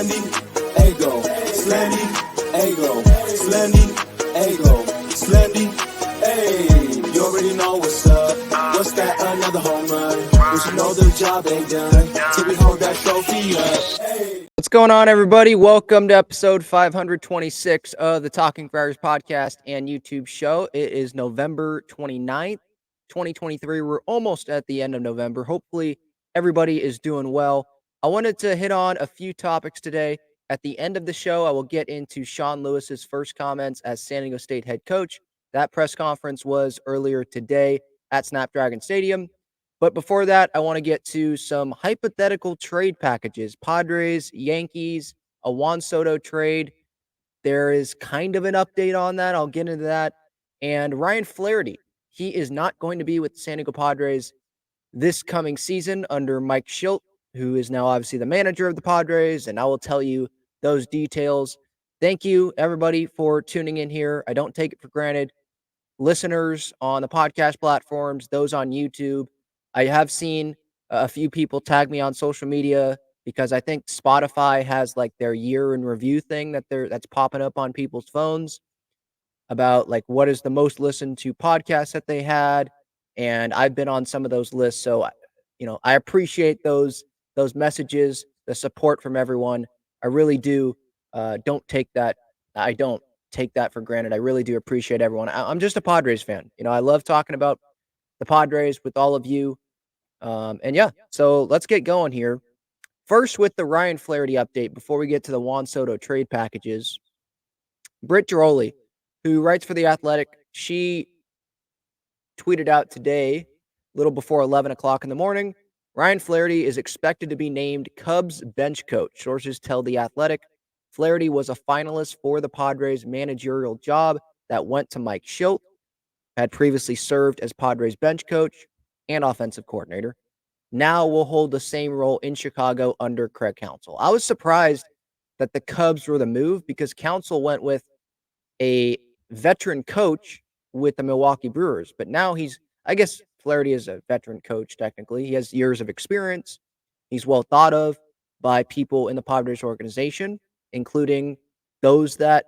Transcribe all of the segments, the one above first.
Slendy, Ego, Slendy, Ego, Slendy, Ego, Slendy, hey, you already know what's up. What's that, another home run? But you know the job ain't done till we hold that trophy up. Hey. What's going on, everybody? Welcome to episode 526 of the Talking Friars podcast and YouTube show. It is November 29th, 2023. We're almost at the end of November. Hopefully, everybody is doing well. I wanted to hit on a few topics today. At the end of the show, I will get into Sean Lewis's first comments as San Diego State head coach. That press conference was earlier today at Snapdragon Stadium. But before that, I want to get to some hypothetical trade packages. Padres, Yankees, a Juan Soto trade. There is kind of an update on that. I'll get into that. And Ryan Flaherty, he is not going to be with the San Diego Padres this coming season under Mike Shildt, who is now obviously the manager of the Padres. And I will tell you those details. Thank you, everybody, for tuning in here. I don't take it for granted. Listeners on the podcast platforms, those on YouTube. I have seen a few people tag me on social media because I think Spotify has like their year in review thing that's popping up on people's phones about like what is the most listened to podcast that they had, and I've been on some of those lists. So, I appreciate those messages, the support from everyone. I really do. Don't take that. I don't take that for granted. I really do appreciate everyone. I'm just a Padres fan. I love talking about the Padres with all of you. And yeah, so let's get going here. First, with the Ryan Flaherty update, before we get to the Juan Soto trade packages, Britt Giroli, who writes for The Athletic, she tweeted out today, a little before 11 o'clock in the morning, Ryan Flaherty is expected to be named Cubs bench coach. Sources tell The Athletic Flaherty was a finalist for the Padres managerial job that went to Mike Shildt, had previously served as Padres bench coach and offensive coordinator. Now will hold the same role in Chicago under Craig Counsell. I was surprised that the Cubs were the move because Counsell went with a veteran coach with the Milwaukee Brewers, but now I guess Flaherty is a veteran coach technically. He has years of experience. He's well thought of by people in the Padres organization, including those that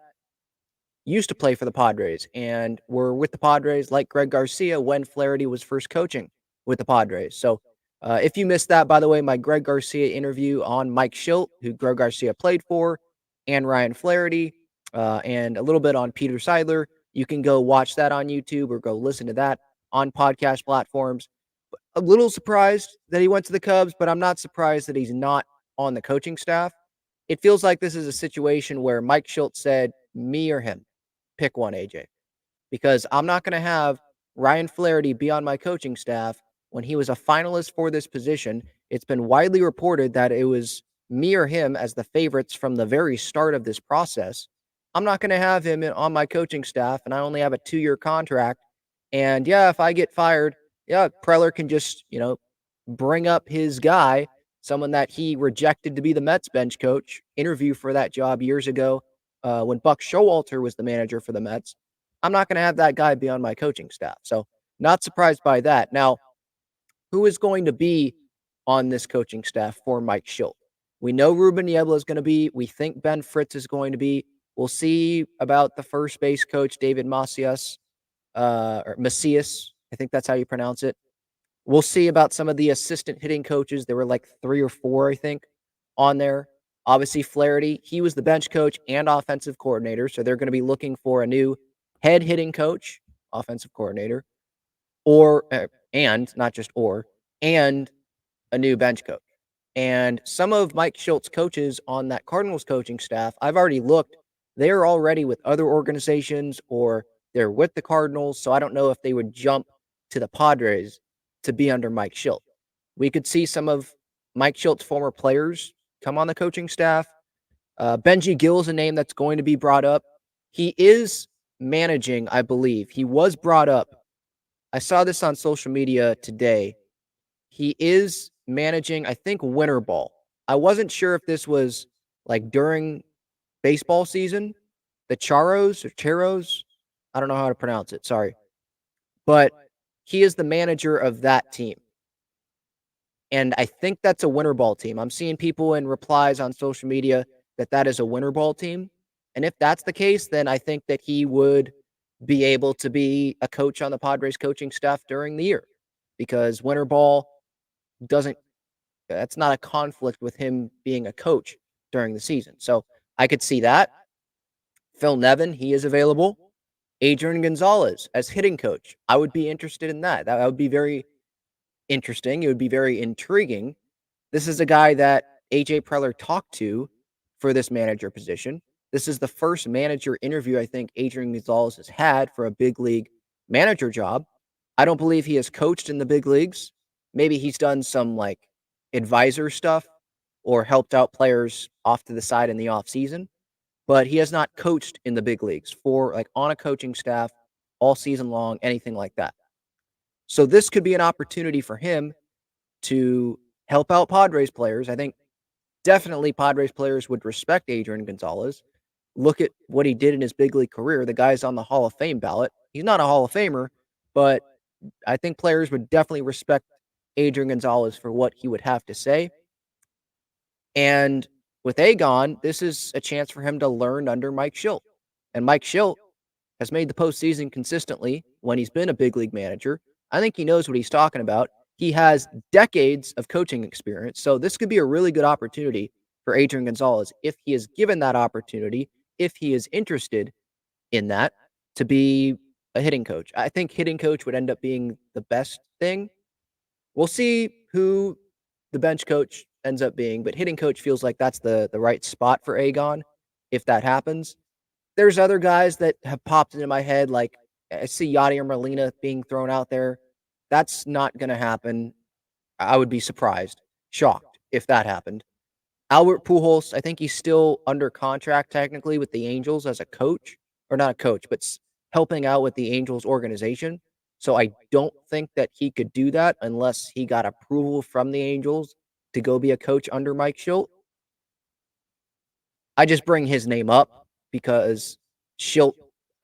used to play for the Padres and were with the Padres, like Greg Garcia, when Flaherty was first coaching with the Padres. So if you missed that, by the way, my Greg Garcia interview on Mike Shildt, who Greg Garcia played for, and Ryan Flaherty, and a little bit on Peter Seidler, you can go watch that on YouTube or go listen to that on podcast platforms. A little surprised that he went to the Cubs, but I'm not surprised that he's not on the coaching staff. It feels like this is a situation where Mike Shildt said, me or him. Pick one, AJ, because I'm not going to have Ryan Flaherty be on my coaching staff when he was a finalist for this position. It's been widely reported that it was me or him as the favorites from the very start of this process. I'm not going to have him on my coaching staff, and I only have a 2-year contract. And yeah, if I get fired, yeah, Preller can just, bring up his guy, someone that he rejected to be the Mets bench coach, interview for that job years ago. When Buck Showalter was the manager for the Mets. I'm not going to have that guy be on my coaching staff. So not surprised by that. Now, who is going to be on this coaching staff for Mike Shildt? We know Ruben Niebla is going to be. We think Ben Fritz is going to be. We'll see about the first base coach, David Macias, or Macias. I think that's how you pronounce it. We'll see about some of the assistant hitting coaches. There were like 3 or 4, I think, on there. Obviously, Flaherty, he was the bench coach and offensive coordinator, so they're going to be looking for a new head hitting coach, offensive coordinator, and a new bench coach. And some of Mike Shilt's coaches on that Cardinals coaching staff, I've already looked, they're already with other organizations or they're with the Cardinals, so I don't know if they would jump to the Padres to be under Mike Shildt. We could see some of Mike Shilt's former players come on the coaching staff. Benji Gill is a name that's going to be brought up. He is managing, I believe. He was brought up. I saw this on social media today. He is managing, I think, winter ball. I wasn't sure if this was like during baseball season, the Charos. I don't know how to pronounce it. Sorry. But he is the manager of that team. And I think that's a winter ball team. I'm seeing people in replies on social media that is a winter ball team. And if that's the case, then I think that he would be able to be a coach on the Padres coaching staff during the year, because winter ball doesn't that's not a conflict with him being a coach during the season. So I could see that. Phil Nevin, he is available. Adrian Gonzalez as hitting coach. I would be interested in that. That would be very interesting. It would be very intriguing. This is a guy that AJ Preller talked to for this manager position. This is the first manager interview I think Adrian Gonzalez has had for a big league manager job. I don't believe he has coached in the big leagues. Maybe he's done some like advisor stuff or helped out players off to the side in the offseason, but he has not coached in the big leagues for like on a coaching staff all season long, anything like that. So this could be an opportunity for him to help out Padres players. I think definitely Padres players would respect Adrian Gonzalez. Look at what he did in his big league career. The guy's on the Hall of Fame ballot. He's not a Hall of Famer, but I think players would definitely respect Adrian Gonzalez for what he would have to say. And with Agon, this is a chance for him to learn under Mike Shildt. And Mike Shildt has made the postseason consistently when he's been a big league manager. I think he knows what he's talking about. He has decades of coaching experience. So this could be a really good opportunity for Adrian Gonzalez if he is given that opportunity, if he is interested in that, to be a hitting coach. I think hitting coach would end up being the best thing. We'll see who the bench coach ends up being, but hitting coach feels like that's the right spot for Agon if that happens. There's other guys that have popped into my head, like I see Yadier Molina being thrown out there. That's not going to happen. I would be surprised, shocked if that happened. Albert Pujols, I think he's still under contract technically with the Angels as a coach, or not a coach, but helping out with the Angels organization. So I don't think that he could do that unless he got approval from the Angels to go be a coach under Mike Shildt. I just bring his name up because Shildt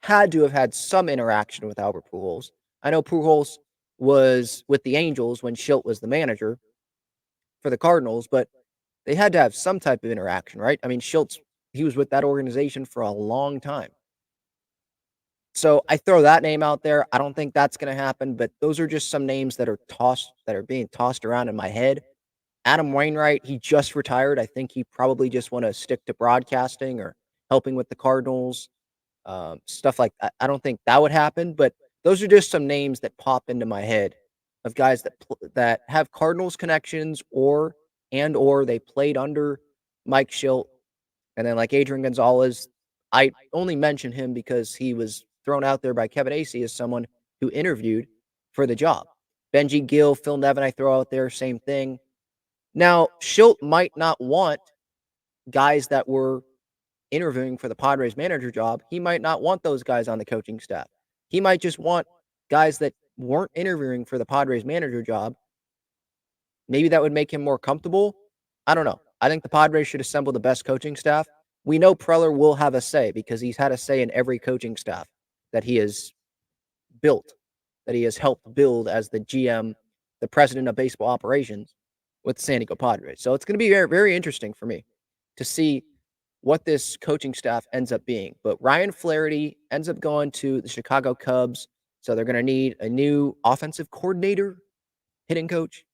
had to have had some interaction with Albert Pujols. I know Pujols was with the Angels when Shildt was the manager for the Cardinals, but they had to have some type of interaction, right? I mean, he was with that organization for a long time. So I throw that name out there. I don't think that's going to happen, but those are just some names that are being tossed around in my head. Adam Wainwright, he just retired. I think he probably just want to stick to broadcasting or helping with the Cardinals, stuff like that. I don't think that would happen, but those are just some names that pop into my head of guys that have Cardinals connections or they played under Mike Shildt. And then like Adrian Gonzalez, I only mention him because he was thrown out there by Kevin Acee as someone who interviewed for the job. Benji Gill, Phil Nevin, I throw out there, same thing. Now, Shildt might not want guys that were interviewing for the Padres manager job. He might not want those guys on the coaching staff. He might just want guys that weren't interviewing for the Padres manager job. Maybe that would make him more comfortable. I don't know. I think the Padres should assemble the best coaching staff. We know Preller will have a say because he's had a say in every coaching staff that he has built, that he has helped build as the GM, the president of baseball operations with the San Diego Padres. So it's going to be very, very interesting for me to see what this coaching staff ends up being. But Ryan Flaherty ends up going to the Chicago Cubs. So they're going to need a new offensive coordinator, hitting coach,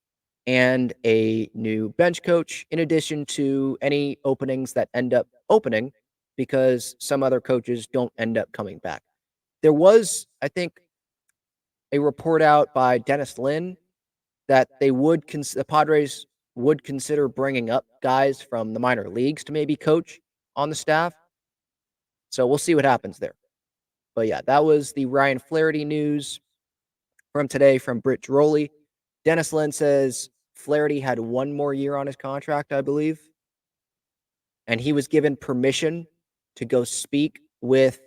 and a new bench coach, in addition to any openings that end up opening because some other coaches don't end up coming back. There was, I think, a report out by Dennis Lin that the Padres would consider bringing up guys from the minor leagues to maybe coach on the staff. So we'll see what happens there. But yeah, that was the Ryan Flaherty news from today from Britt Droley. Dennis Lin says Flaherty had one more year on his contract, I believe. And he was given permission to go speak with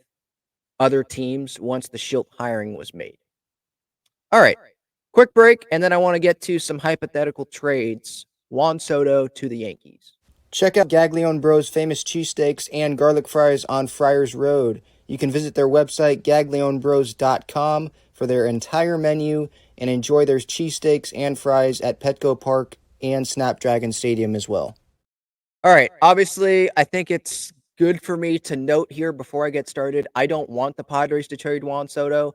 other teams once the Shildt hiring was made. All right, quick break, and then I want to get to some hypothetical trades. Juan Soto to the Yankees. Check out Gaglione Bros' famous cheesesteaks and garlic fries on Friars Road. You can visit their website, gaglionebros.com, for their entire menu and enjoy their cheesesteaks and fries at Petco Park and Snapdragon Stadium as well. All right. Obviously, I think it's good for me to note here before I get started. I don't want the Padres to trade Juan Soto.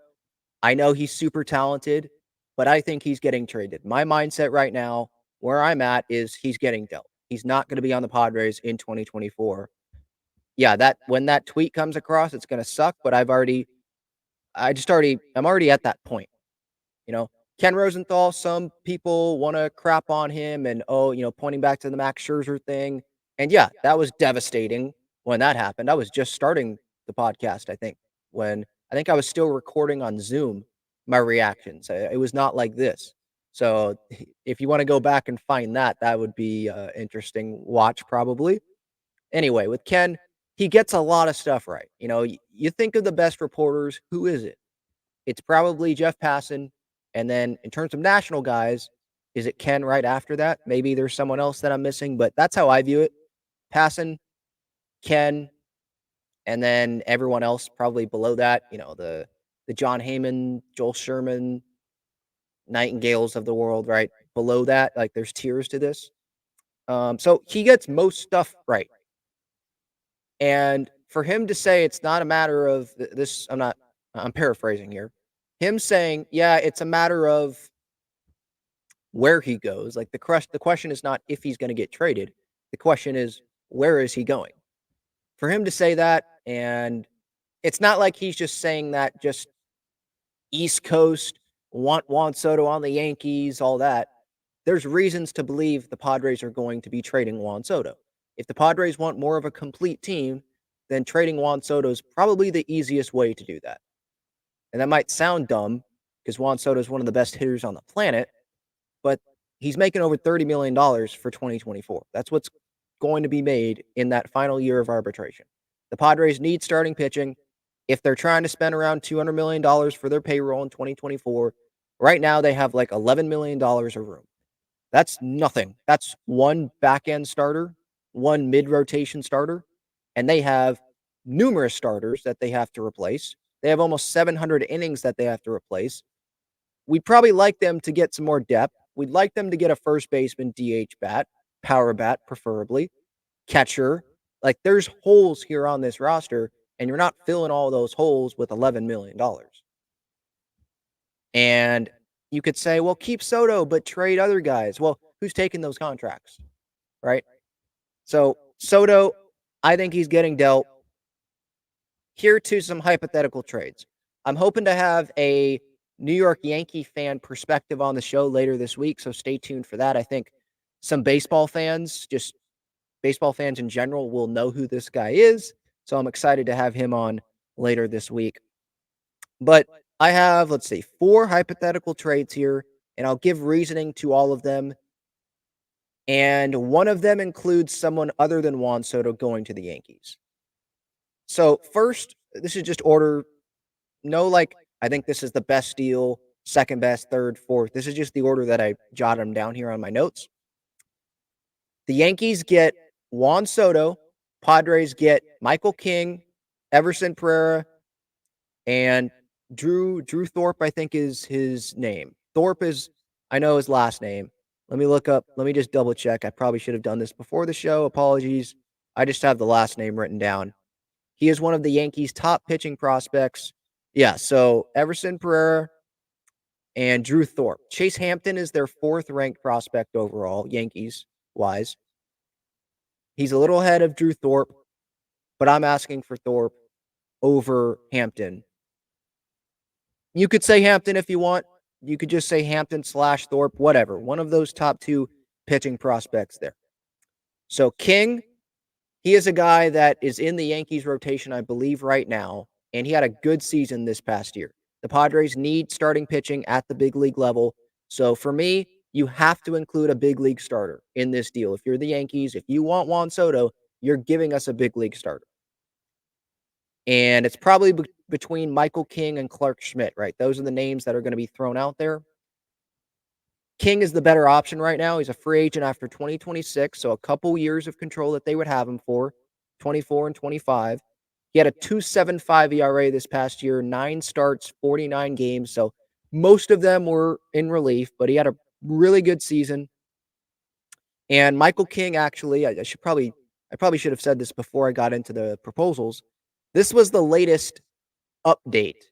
I know he's super talented, but I think he's getting traded. My mindset right now, where I'm at, is he's getting dealt. He's not going to be on the Padres in 2024. Yeah, that when that tweet comes across, it's going to suck, but I'm already at that point. You know, Ken Rosenthal, some people want to crap on him and, oh, pointing back to the Max Scherzer thing. And yeah, that was devastating when that happened. I was just starting the podcast, I think, when I think I was still recording on Zoom my reactions. It was not like this. So if you want to go back and find that, that would be interesting watch probably. Anyway, with Ken, he gets a lot of stuff right. You think of the best reporters, who is it? It's probably Jeff Passan, and then in terms of national guys, is it Ken right after that? Maybe there's someone else that I'm missing, but that's how I view it. Passan, Ken, and then everyone else probably below that, the John Heyman, Joel Sherman, Nightingales of the world, right? Below that, like there's tiers to this. So he gets most stuff right. And for him to say it's not a matter of this, I'm paraphrasing here. Him saying, yeah, it's a matter of where he goes. Like the question is not if he's going to get traded. The question is where is he going? For him to say that, and it's not like he's just saying that just East Coast, want Juan Soto on the Yankees, all that. There's reasons to believe the Padres are going to be trading Juan Soto. If the Padres want more of a complete team, then trading Juan Soto is probably the easiest way to do that. And that might sound dumb because Juan Soto is one of the best hitters on the planet, but he's making over $30 million for 2024. That's what's going to be made in that final year of arbitration. The Padres need starting pitching. If they're trying to spend around $200 million for their payroll in 2024, right now they have like $11 million of room. That's nothing. That's one back end starter, one mid rotation starter, and they have numerous starters that they have to replace. They have almost 700 innings that they have to replace. We'd probably like them to get some more depth. We'd like them to get a first baseman, DH bat, power bat, preferably, catcher. Like there's holes here on this roster, and you're not filling all those holes with $11 million. And you could say, well, keep Soto, but trade other guys. Well, who's taking those contracts? Right? So Soto, I think he's getting dealt. Here to some hypothetical trades. I'm hoping to have a New York Yankee fan perspective on the show later this week, so stay tuned for that. I think some baseball fans, just baseball fans in general, will know who this guy is, so I'm excited to have him on later this week. But I have, let's see, 4 hypothetical trades here, and I'll give reasoning to all of them. And one of them includes someone other than Juan Soto going to the Yankees. So first, this is just order. No, like, I think this is the best deal, second best, third, fourth. This is just the order that I jotted them down here on my notes. The Yankees get Juan Soto. Padres get Michael King, Everson Pereira, and Drew Thorpe, I think is his name. Thorpe is, I know his last name. Let me look up. Let me just double check. I probably should have done this before the show. Apologies. I just have the last name written down. He is one of the Yankees' top pitching prospects. Yeah, so Everson Pereira and Drew Thorpe. Chase Hampton is their 4th ranked prospect overall, Yankees wise. He's a little ahead of Drew Thorpe, but I'm asking for Thorpe over Hampton. You could say Hampton if you want. You could just say Hampton / Thorpe, whatever. One of those top 2 pitching prospects there. So King, he is a guy that is in the Yankees rotation, I believe, right now, and he had a good season this past year. The Padres need starting pitching at the big league level. So for me, you have to include a big league starter in this deal. If you're the Yankees, if you want Juan Soto, you're giving us a big league starter. And it's probably between Michael King and Clark Schmidt, right? Those are the names that are going to be thrown out there. King is the better option right now. He's a free agent after 2026, so a couple years of control that they would have him for, 24 and 25. He had a 2.75 ERA this past year, 9 starts, 49 games, so most of them were in relief, but he had a really good season. And Michael King, actually, I probably should have said this before I got into the proposals. This was the latest update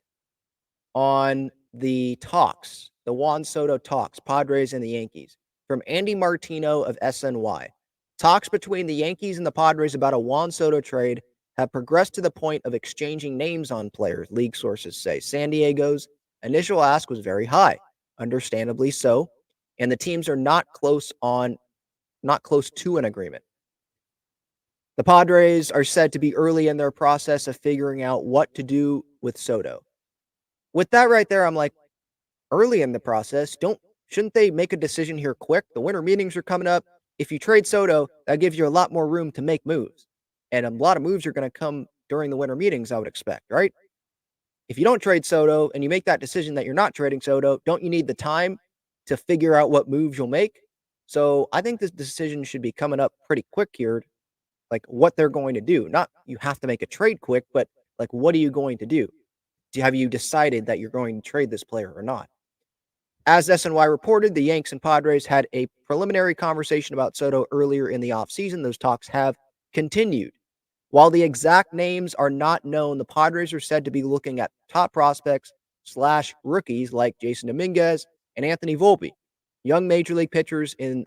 on the talks, the Juan Soto talks, Padres and the Yankees, from Andy Martino of SNY. Talks between the Yankees and the Padres about a Juan Soto trade have progressed to the point of exchanging names on players, league sources say. San Diego's initial ask was very high, understandably so, and the teams are not close to an agreement. The Padres are said to be early in their process of figuring out what to do with Soto. With that right there, I'm like, early in the process, shouldn't they make a decision here quick? The winter meetings are coming up. If you trade Soto, that gives you a lot more room to make moves. And a lot of moves are going to come during the winter meetings, I would expect, right? If you don't trade Soto and you make that decision that you're not trading Soto, don't you need the time to figure out what moves you'll make? So I think this decision should be coming up pretty quick here, like what they're going to do. Not you have to make a trade quick, but like what are you going to do? Have you decided that you're going to trade this player or not? As SNY reported, the Yanks and Padres had a preliminary conversation about Soto earlier in the offseason. Those talks have continued. While the exact names are not known, the Padres are said to be looking at top prospects / rookies like Jason Dominguez and Anthony Volpe, young major league pitchers in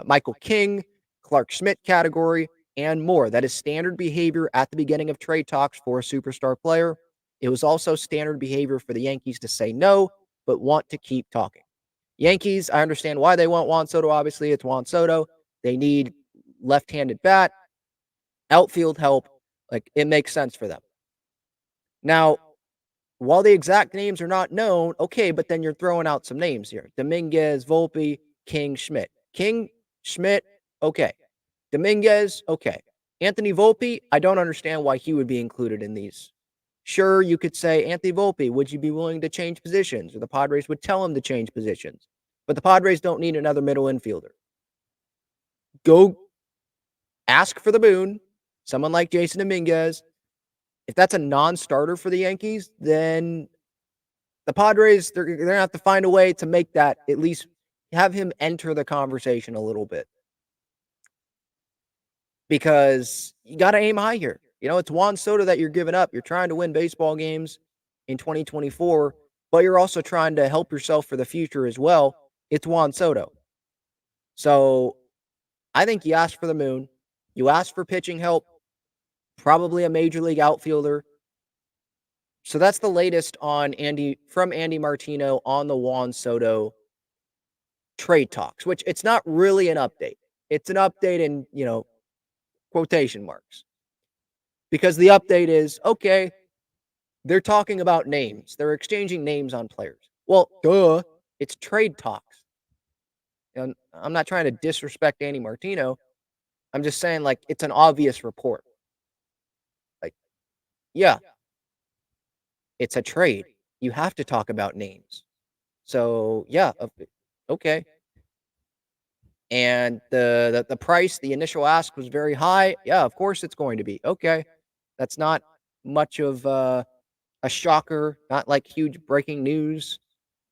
Michael King, Clark Schmidt category, and more. That is standard behavior at the beginning of trade talks for a superstar player. It was also standard behavior for the Yankees to say no, but want to keep talking. Yankees, I understand why they want Juan Soto. Obviously, it's Juan Soto. They need left-handed bat, outfield help. Like, it makes sense for them. Now, while the exact names are not known, okay, but then you're throwing out some names here. Dominguez, Volpe, King, Schmidt. King, Schmidt, okay. Dominguez, okay. Anthony Volpe, I don't understand why he would be included in these. Sure, you could say, Anthony Volpe, would you be willing to change positions? Or the Padres would tell him to change positions. But the Padres don't need another middle infielder. Go ask for the boon, someone like Jason Dominguez. If that's a non-starter for the Yankees, then the Padres, they're going to have to find a way to make that, at least have him enter the conversation a little bit. Because you got to aim high here. You know, it's Juan Soto that you're giving up. You're trying to win baseball games in 2024, but you're also trying to help yourself for the future as well. It's Juan Soto. So I think you ask for the moon. You ask for pitching help, probably a major league outfielder. So that's the latest on Andy Martino on the Juan Soto trade talks, which it's not really an update. It's an update in, quotation marks. Because the update is, okay, they're talking about names. They're exchanging names on players. Well, duh, it's trade talks. And I'm not trying to disrespect Andy Martino. I'm just saying, like, it's an obvious report. Like, yeah, it's a trade. You have to talk about names. So, yeah, okay. And the price, the initial ask was very high. Yeah, of course it's going to be. Okay. That's not much of a shocker, not like huge breaking news.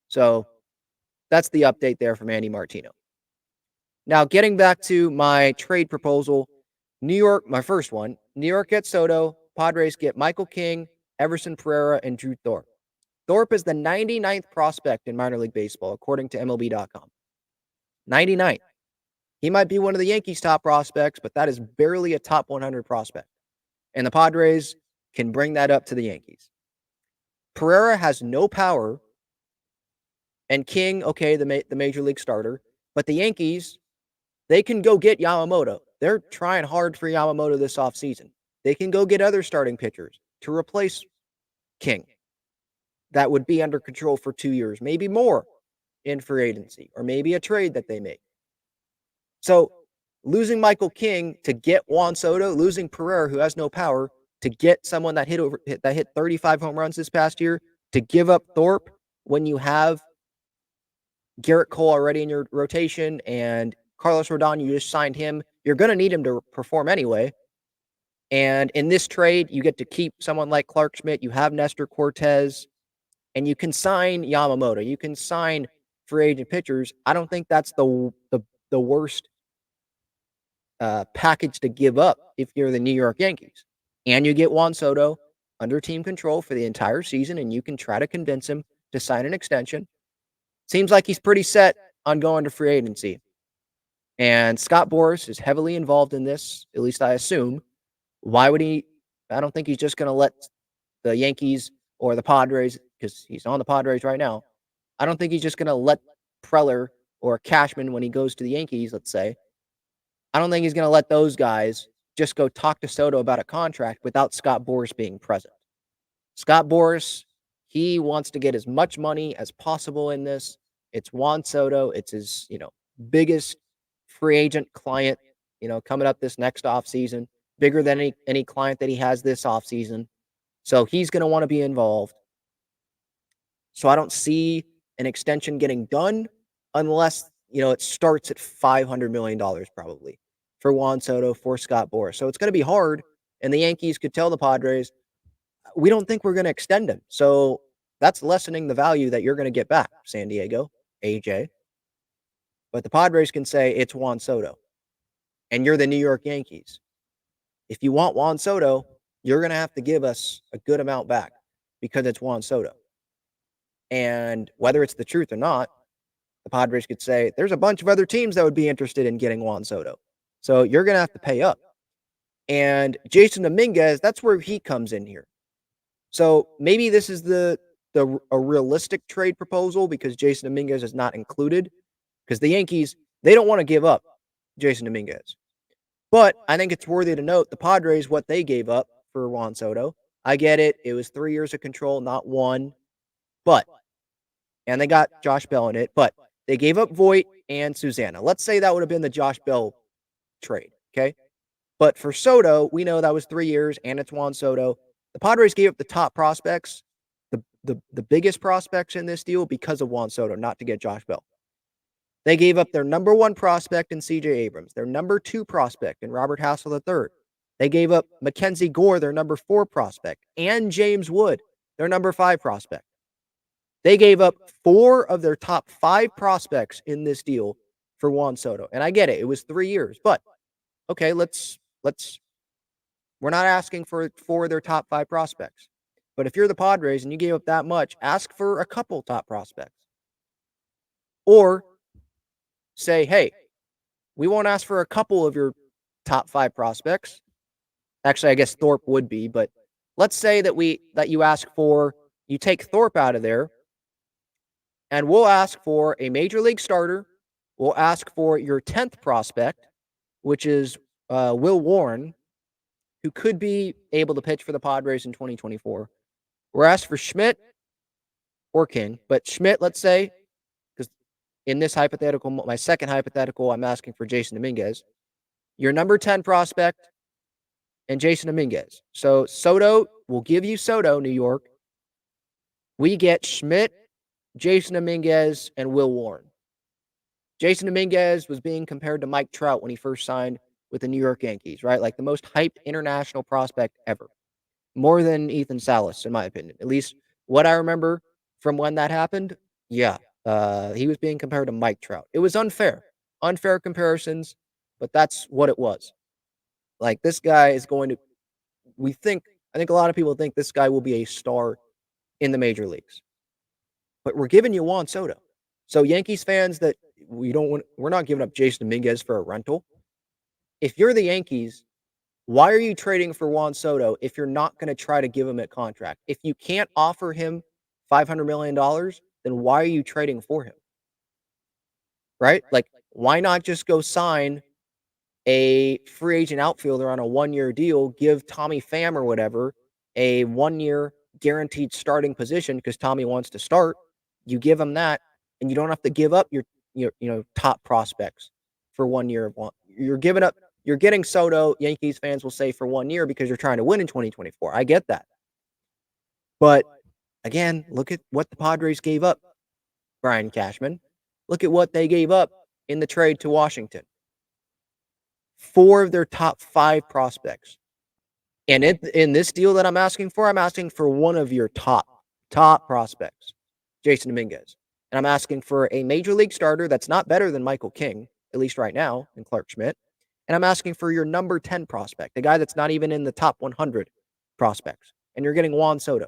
So that's the update there from Andy Martino. Now, getting back to my trade proposal, New York, my first one, New York gets Soto, Padres get Michael King, Everson Pereira, and Drew Thorpe. Thorpe is the 99th prospect in minor league baseball, according to MLB.com. 99th. He might be one of the Yankees' top prospects, but that is barely a top 100 prospect. And the Padres can bring that up to the Yankees. Pereira has no power, and King, okay, the major league starter, but the Yankees, they can go get Yamamoto. They're trying hard for Yamamoto this offseason. They can go get other starting pitchers to replace King. That would be under control for 2 years, maybe more in free agency, or maybe a trade that they make. So losing Michael King to get Juan Soto, losing Pereira, who has no power, to get someone that hit 35 home runs this past year, to give up Thorpe when you have Garrett Cole already in your rotation and Carlos Rodon, you just signed him. You're going to need him to perform anyway. And in this trade, you get to keep someone like Clark Schmidt. You have Nestor Cortez, and you can sign Yamamoto. You can sign free agent pitchers. I don't think that's the worst package to give up if you're the New York Yankees. And you get Juan Soto under team control for the entire season, and you can try to convince him to sign an extension. Seems like he's pretty set on going to free agency. And Scott Boras is heavily involved in this, at least I assume. Why would he? I don't think he's just going to let the Yankees or the Padres, because he's on the Padres right now. I don't think he's just going to let Preller or Cashman, when he goes to the Yankees, let's say, I don't think he's going to let those guys just go talk to Soto about a contract without Scott Boras being present. Scott Boras, he wants to get as much money as possible in this. It's Juan Soto. It's his, biggest free agent client, coming up this next offseason, bigger than any client that he has this offseason. So he's going to want to be involved. So I don't see an extension getting done unless, it starts at $500 million probably for Juan Soto, for Scott Boras. So it's going to be hard. And the Yankees could tell the Padres, we don't think we're going to extend him. So that's lessening the value that you're going to get back, San Diego, AJ. But the Padres can say it's Juan Soto, and you're the New York Yankees. If you want Juan Soto, you're going to have to give us a good amount back because it's Juan Soto. And whether it's the truth or not, the Padres could say, there's a bunch of other teams that would be interested in getting Juan Soto. So you're going to have to pay up. And Jason Dominguez, that's where he comes in here. So maybe this is a realistic trade proposal because Jason Dominguez is not included, because the Yankees, they don't want to give up Jason Dominguez. But I think it's worthy to note the Padres, what they gave up for Juan Soto. I get it. It was 3 years of control, not one. And they got Josh Bell in it, but they gave up Voit and Susanna. Let's say that would have been the Josh Bell trade, okay? But for Soto, we know that was 3 years, and it's Juan Soto. The Padres gave up the top prospects, the biggest prospects in this deal because of Juan Soto, not to get Josh Bell. They gave up their number 1 prospect in C.J. Abrams, their number 2 prospect in Robert Hassel III. They gave up Mackenzie Gore, their number 4 prospect, and James Wood, their number 5 prospect. They gave up 4 of their top 5 prospects in this deal for Juan Soto. And I get it. It was 3 years. But, okay, we're not asking for 4 of their top 5 prospects. But if you're the Padres and you gave up that much, ask for a couple top prospects. Or say, hey, we won't ask for a couple of your top 5 prospects. Actually, I guess Thorpe would be. But let's say that you ask for, you take Thorpe out of there, and we'll ask for a major league starter. We'll ask for your 10th prospect, which is Will Warren, who could be able to pitch for the Padres in 2024. We're asked for Schmidt or King, but Schmidt, let's say, because in this hypothetical, my second hypothetical, I'm asking for Jason Dominguez. Your number 10 prospect and Jason Dominguez. So Soto, we'll give you Soto, New York. We get Schmidt, Jason Dominguez, and Will Warren. Jason Dominguez was being compared to Mike Trout when he first signed with the New York Yankees, right? Like the most hyped international prospect ever. More than Ethan Salas, in my opinion. At least what I remember from when that happened, yeah. He was being compared to Mike Trout. It was unfair. Unfair comparisons, but that's what it was. Like, this guy is going to, I think a lot of people think this guy will be a star in the major leagues. But we're giving you Juan Soto. So Yankees fans that we're not giving up Jason Dominguez for a rental. If you're the Yankees, why are you trading for Juan Soto if you're not going to try to give him a contract? If you can't offer him $500 million, then why are you trading for him? Right? Like, why not just go sign a free agent outfielder on a 1-year deal, give Tommy Pham or whatever a 1-year guaranteed starting position because Tommy wants to start. You give him that, and you don't have to give up your top prospects for 1 year of one. You're getting Soto, Yankees fans will say, for 1 year because you're trying to win in 2024. I get that. But again, look at what the Padres gave up, Brian Cashman. Look at what they gave up in the trade to Washington. 4 of their top 5 prospects. And in this deal that I'm asking for 1 of your top prospects, Jason Dominguez. And I'm asking for a major league starter that's not better than Michael King, at least right now, and Clark Schmidt. and I'm asking for your number 10 prospect, the guy that's not even in the top 100 prospects, and you're getting Juan Soto.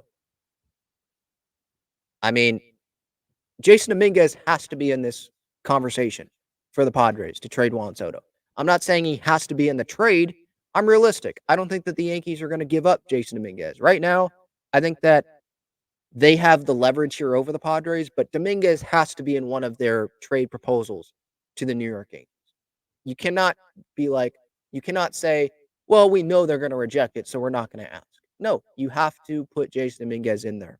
I mean, Jason Dominguez has to be in this conversation for the Padres to trade Juan Soto. I'm not saying he has to be in the trade. I'm realistic. I don't think that the Yankees are going to give up Jason Dominguez. Right now, I think that they have the leverage here over the Padres, but Dominguez has to be in one of their trade proposals to the New York Yankees. You cannot be like, you cannot say, well, we know they're going to reject it, so we're not going to ask. No, you have to put Jason Dominguez in there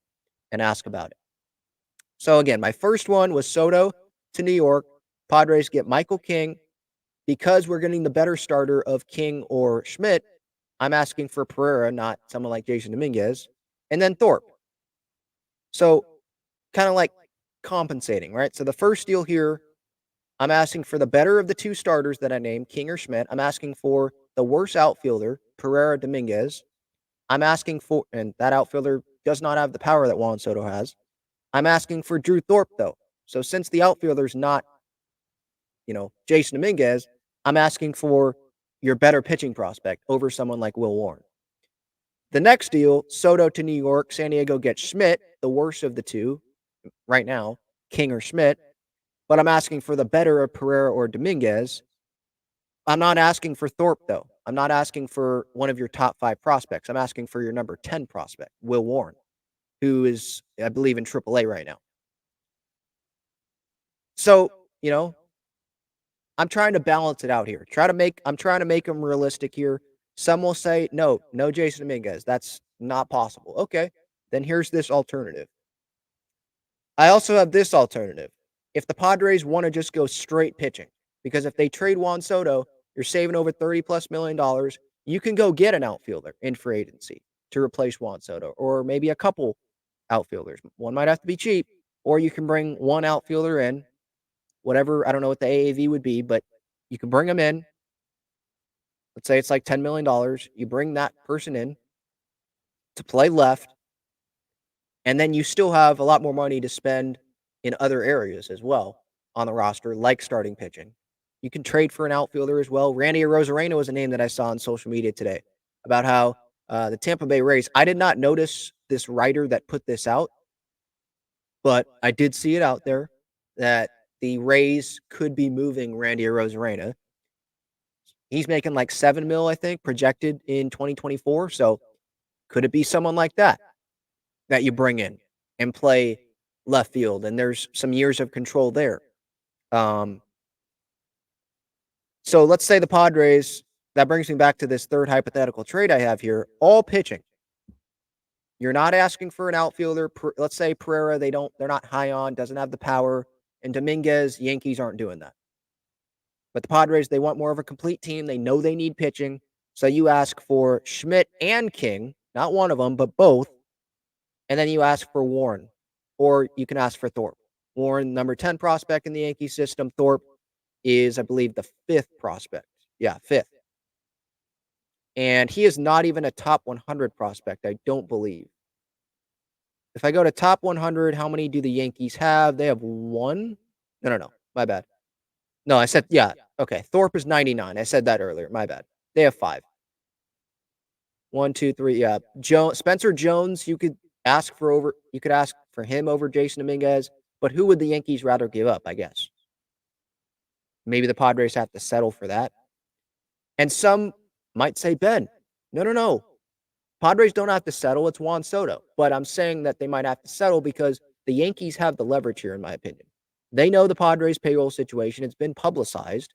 and ask about it. So again, my first one was Soto to New York. Padres get Michael King. Because we're getting the better starter of King or Schmidt, I'm asking for Pereira, not someone like Jason Dominguez. And then Thorpe. So kind of like compensating, right? So the first deal here, I'm asking for the better of the two starters that I named, King or Schmidt. I'm asking for the worst outfielder, Pereira Dominguez. I'm asking for, and that outfielder does not have the power that Juan Soto has. I'm asking for Drew Thorpe, though. So since the outfielder's not, Jason Dominguez, I'm asking for your better pitching prospect over someone like Will Warren. The next deal, Soto to New York, San Diego gets Schmidt, the worst of the two right now, King or Schmidt. But I'm asking for the better of Pereira or Dominguez. I'm not asking for Thorpe, though. I'm not asking for one of your top 5 prospects. I'm asking for your number 10 prospect, Will Warren, who is, I believe, in AAA right now. So, I'm trying to balance it out here. I'm trying to make them realistic here. Some will say, no Jason Dominguez. That's not possible. Okay, then here's this alternative. I also have this alternative. If the Padres want to just go straight pitching, because if they trade Juan Soto, you're saving over $30+ million. You can go get an outfielder in free agency to replace Juan Soto, or maybe a couple outfielders. One might have to be cheap, or you can bring one outfielder in, whatever. I don't know what the AAV would be, but you can bring them in. Let's say it's like $10 million. You bring that person in to play left, and then you still have a lot more money to spend in other areas as well on the roster, like starting pitching. You can trade for an outfielder as well. Randy Arozarena was a name that I saw on social media today about how the Tampa Bay Rays, I did not notice this writer that put this out, but I did see it out there that the Rays could be moving Randy Arozarena. He's making like $7 million, I think, projected in 2024. So could it be someone like that you bring in and play left field? And there's some years of control there. So let's say the Padres, that brings me back to this third hypothetical trade I have here, all pitching. You're not asking for an outfielder. Let's say Pereira, they're not high on, doesn't have the power. And Dominguez, Yankees aren't doing that. But the Padres, they want more of a complete team. They know they need pitching. So you ask for Schmidt and King, not one of them, but both. And then you ask for Warren, or you can ask for Thorpe. Warren, number 10 prospect in the Yankee system. Thorpe is, I believe, the 5th prospect. Yeah, 5th. And he is not even a top 100 prospect, I don't believe. If I go to top 100, how many do the Yankees have? They have 1. No. My bad. No, I said, yeah. Okay. Thorpe is 99. I said that earlier. My bad. They have 5. 1, 2, 3. Yeah. Spencer Jones, you could ask for him over Jason Dominguez, but who would the Yankees rather give up, I guess? Maybe the Padres have to settle for that. And some might say, Ben, no. Padres don't have to settle. It's Juan Soto. But I'm saying that they might have to settle because the Yankees have the leverage here, in my opinion. They know the Padres payroll situation. It's been publicized.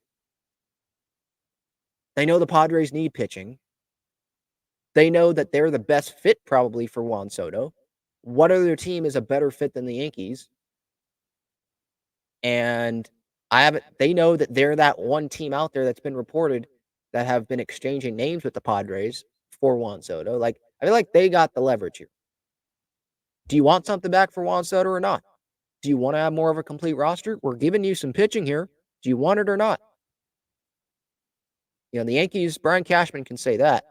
They know the Padres need pitching. They know that they're the best fit probably for Juan Soto. What other team is a better fit than the Yankees? And they know that they're that one team out there that's been reported that have been exchanging names with the Padres for Juan Soto. Like, I feel like they got the leverage here. Do you want something back for Juan Soto or not? Do you want to have more of a complete roster? We're giving you some pitching here. Do you want it or not? The Yankees, Brian Cashman can say that.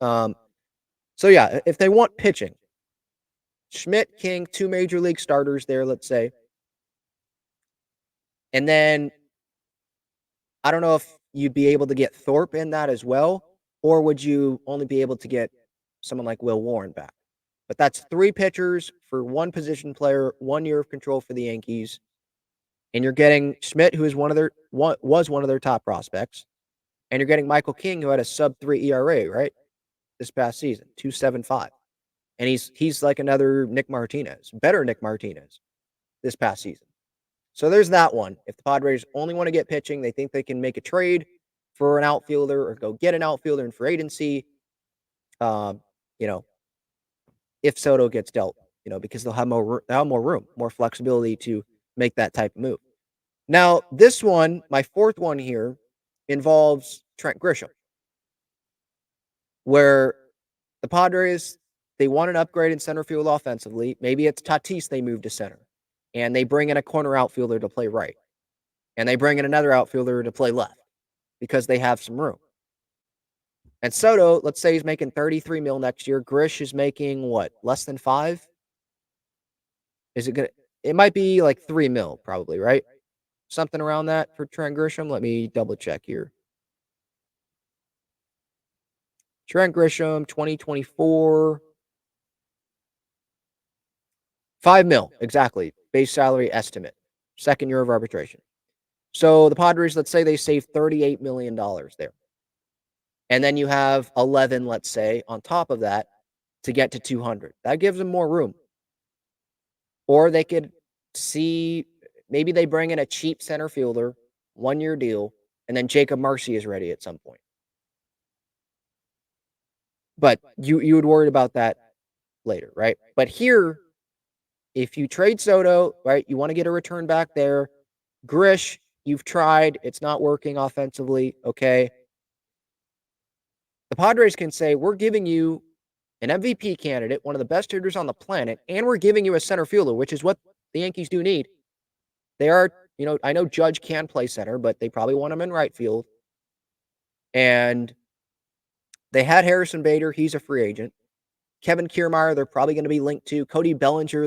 So yeah, if they want pitching, Schmidt, King, 2 major league starters there, let's say. And then I don't know if you'd be able to get Thorpe in that as well, or would you only be able to get someone like Will Warren back? But that's 3 pitchers for 1 position player, 1 year of control for the Yankees. And you're getting Schmidt, who is was one of their top prospects, and you're getting Michael King, who had a sub-3 ERA, right? This past season, 2.75. And he's like another Nick Martinez, better Nick Martinez this past season. So there's that one. If the Padres only want to get pitching, they think they can make a trade for an outfielder or go get an outfielder in free agency. Um, you know, if Soto gets dealt, because they'll have more room, more flexibility to make that type of move. Now, this one, my 4th one here, involves Trent Grisham, where the Padres, they want an upgrade in center field offensively. Maybe it's Tatis they move to center, and they bring in a corner outfielder to play right, and they bring in another outfielder to play left because they have some room. And Soto, let's say he's making 33 mil next year. Grish is making what, less than 5? Is it gonna? It might be like 3 mil, probably, right? Something around that for Trent Grisham. Let me double check here. Trent Grisham, 2024, 5 mil, exactly. Base salary estimate. 2nd year of arbitration. So the Padres, let's say they save $38 million there. And then you have 11, let's say, on top of that to get to 200. That gives them more room. Or they could see, maybe they bring in a cheap center fielder, 1-year deal, and then Jacob Marcy is ready at some point. But you would worry about that later, right? But here, if you trade Soto, right, you want to get a return back there. Grish, you've tried. It's not working offensively, okay? The Padres can say, we're giving you an MVP candidate, one of the best hitters on the planet, and we're giving you a center fielder, which is what the Yankees do need. They are, I know Judge can play center, but they probably want him in right field. And they had Harrison Bader. He's a free agent. Kevin Kiermaier, they're probably going to be linked to. Cody Bellinger,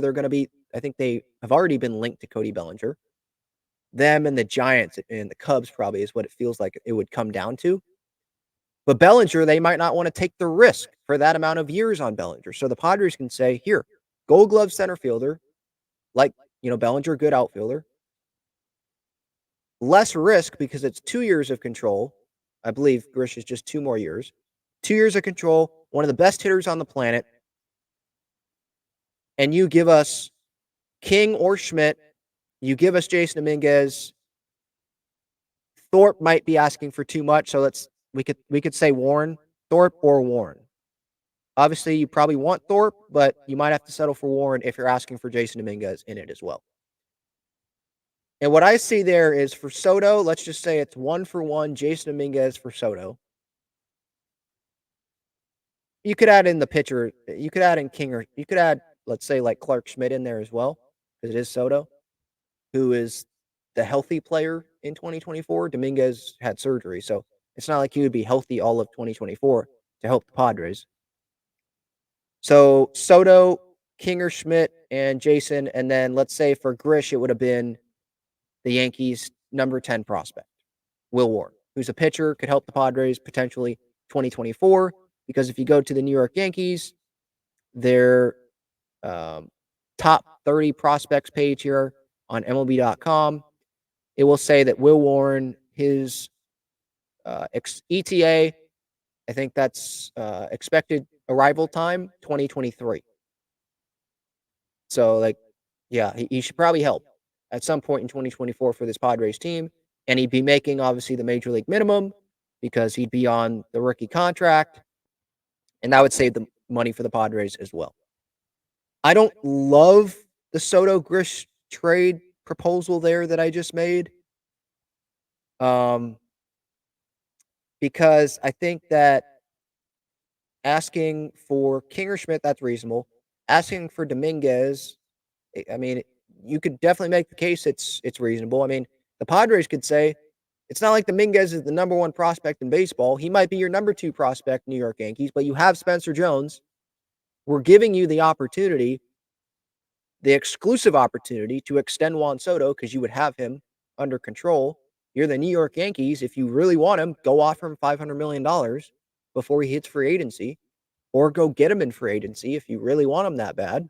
I think they have already been linked to Cody Bellinger. Them and the Giants and the Cubs probably is what it feels like it would come down to. But Bellinger, they might not want to take the risk for that amount of years on Bellinger. So the Padres can say, here, Gold Glove center fielder, like, Bellinger, good outfielder. Less risk because it's 2 years of control. I believe Grish is just 2 more years. 2 years of control, one of the best hitters on the planet. And you give us King or Schmidt. You give us Jason Dominguez. Thorpe might be asking for too much, so we could say Warren, Thorpe or Warren. Obviously, you probably want Thorpe, but you might have to settle for Warren if you're asking for Jason Dominguez in it as well. And what I see there is for Soto, let's just say it's 1-for-1 Jason Dominguez for Soto. You could add in the pitcher. You could add in King, or you could add, let's say, like Clark Schmidt in there as well, because it is Soto, who is the healthy player in 2024. Dominguez had surgery, so it's not like he would be healthy all of 2024 to help the Padres. So Soto, King or Schmidt, and Jason, and then let's say for Grish, it would have been the Yankees' number 10 prospect, Will Warren, who's a pitcher, could help the Padres potentially 2024, because if you go to the New York Yankees, their top 30 prospects page here on MLB.com, it will say that Will Warren, his ETA, I think that's expected arrival time, 2023. So, he should probably help at some point in 2024 for this Padres team. And he'd be making, obviously, the major league minimum because he'd be on the rookie contract. And that would save the money for the Padres as well. I don't love the Soto Grish trade proposal there that I just made. Because I think that asking for King or Schmidt, that's reasonable. Asking for Dominguez, I mean, you could definitely make the case it's reasonable. I mean, the Padres could say, it's not like Dominguez is the number 1 prospect in baseball. He might be your number 2 prospect, New York Yankees, but you have Spencer Jones. We're giving you the opportunity, the exclusive opportunity to extend Juan Soto because you would have him under control. You're the New York Yankees. If you really want him, go offer him $500 million before he hits free agency, or go get him in free agency if you really want him that bad.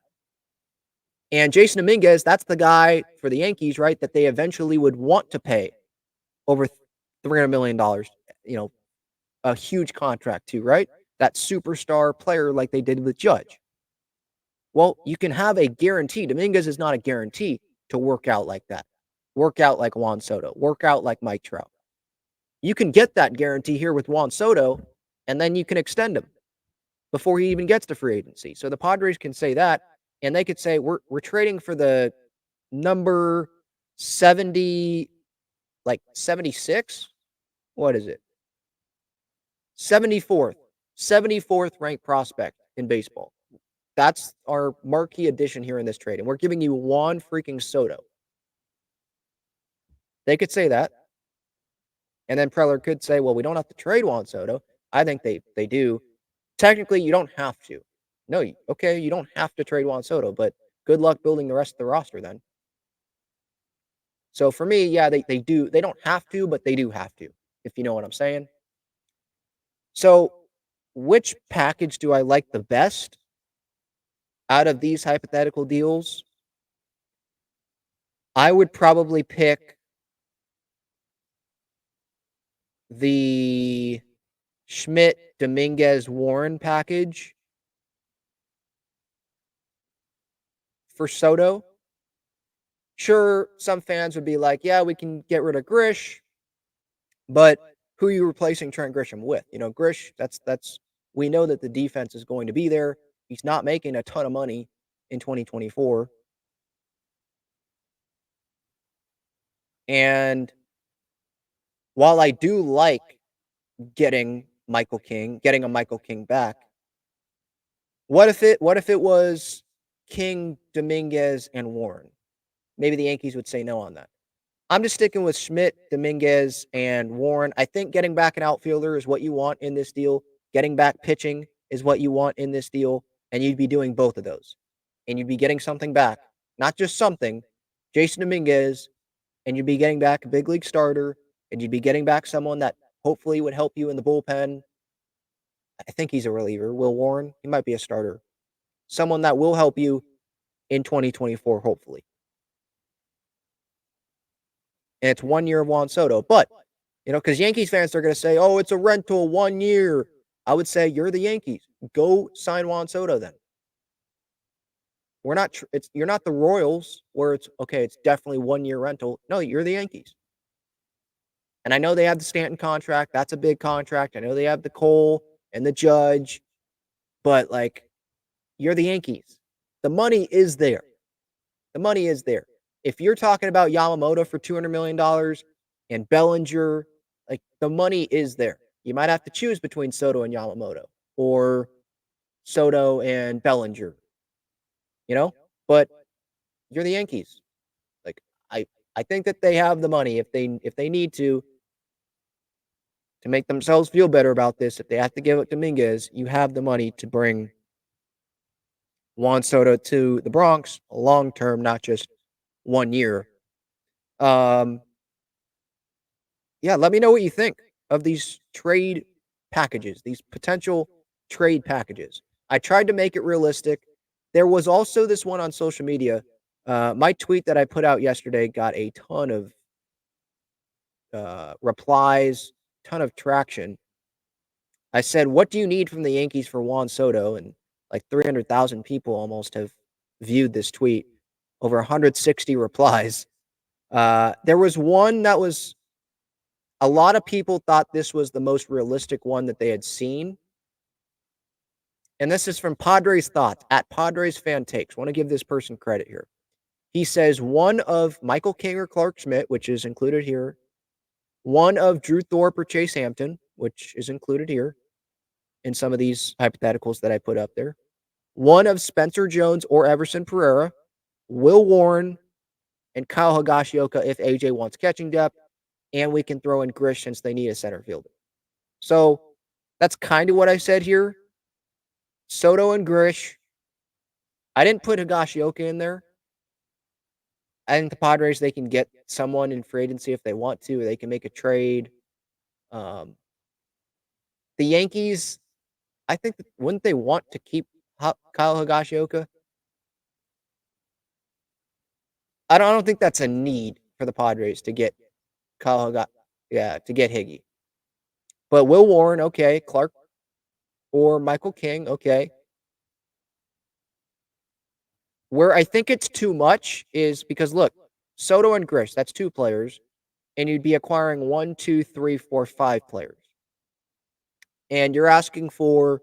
And Jason Dominguez, that's the guy for the Yankees, right, that they eventually would want to pay over $300 million, a huge contract to, right? That superstar player like they did with Judge. Well, you can have a guarantee. Dominguez is not a guarantee to work out like that. Work out like Juan Soto. Work out like Mike Trout. You can get that guarantee here with Juan Soto, and then you can extend him before he even gets to free agency. So the Padres can say that, and they could say, we're trading for the number 70, like 76? What is it? 74th ranked prospect in baseball. That's our marquee addition here in this trade. And we're giving you Juan freaking Soto. They could say that. And then Preller could say, well, we don't have to trade Juan Soto. I think they do. Technically, you don't have to. No, okay, you don't have to trade Juan Soto, but good luck building the rest of the roster then. So for me, yeah, they do. They don't have to, but they do have to, if you know what I'm saying. So which package do I like the best out of these hypothetical deals? I would probably pick the Schmidt, Dominguez, Warren package for Soto. Sure, some fans would be like, yeah, we can get rid of Grish, but who are you replacing Trent Grisham with? Grish, that's we know that the defense is going to be there. He's not making a ton of money in 2024. And while I do like getting a Michael King back, what if it was King, Dominguez, and Warren? Maybe the Yankees would say no on that. I'm just sticking with Schmidt, Dominguez, and Warren. I think getting back an outfielder is what you want in this deal. Getting back pitching is what you want in this deal. And you'd be doing both of those. And you'd be getting something back. Not just something. Jason Dominguez. And you'd be getting back a big league starter. And you'd be getting back someone that hopefully would help you in the bullpen. I think he's a reliever. Will Warren. He might be a starter. Someone that will help you in 2024, hopefully. And it's 1 year of Juan Soto. But, because Yankees fans are going to say, oh, it's a rental 1 year. I would say you're the Yankees. Go sign Juan Soto then. You're not the Royals where it's, okay, it's definitely 1 year rental. No, you're the Yankees. And I know they have the Stanton contract. That's a big contract. I know they have the Cole and the Judge. But, you're the Yankees. The money is there. The money is there. If you're talking about Yamamoto for $200 million and Bellinger, the money is there. You might have to choose between Soto and Yamamoto or Soto and Bellinger, but you're the Yankees. I think that they have the money if they need to make themselves feel better about this. If they have to give up Dominguez, you have the money to bring Juan Soto to the Bronx long term, not just 1 year. Yeah, let me know what you think of these trade packages, these potential trade packages. I tried to make it realistic. There was also this one on social media. My tweet that I put out yesterday got a ton of replies, ton of traction. I said, what do you need from the Yankees for Juan Soto? And 300,000 people almost have viewed this tweet. Over 160 replies. There was one that was, a lot of people thought this was the most realistic one that they had seen. And this is from Padres Thoughts, at Padres Fan Takes. I want to give this person credit here. He says one of Michael King or Clark Schmidt, which is included here. One of Drew Thorpe or Chase Hampton, which is included here in some of these hypotheticals that I put up there. One of Spencer Jones or Everson Pereira. Will Warren and Kyle Higashioka if AJ wants catching depth. And we can throw in Grish since they need a center fielder. So that's kind of what I said here. Soto and Grish. I didn't put Higashioka in there. I think the Padres, they can get someone in free agency if they want to. They can make a trade. Um, the Yankees, I think, wouldn't they want to keep Kyle Higashioka? I don't think that's a need for the Padres to get to get Higgy. But Will Warren, okay. Clark or Michael King, okay. Where I think it's too much is because, look, Soto and Grish, that's 2 players, and you'd be acquiring 1, 2, 3, 4, 5 players. And you're asking for,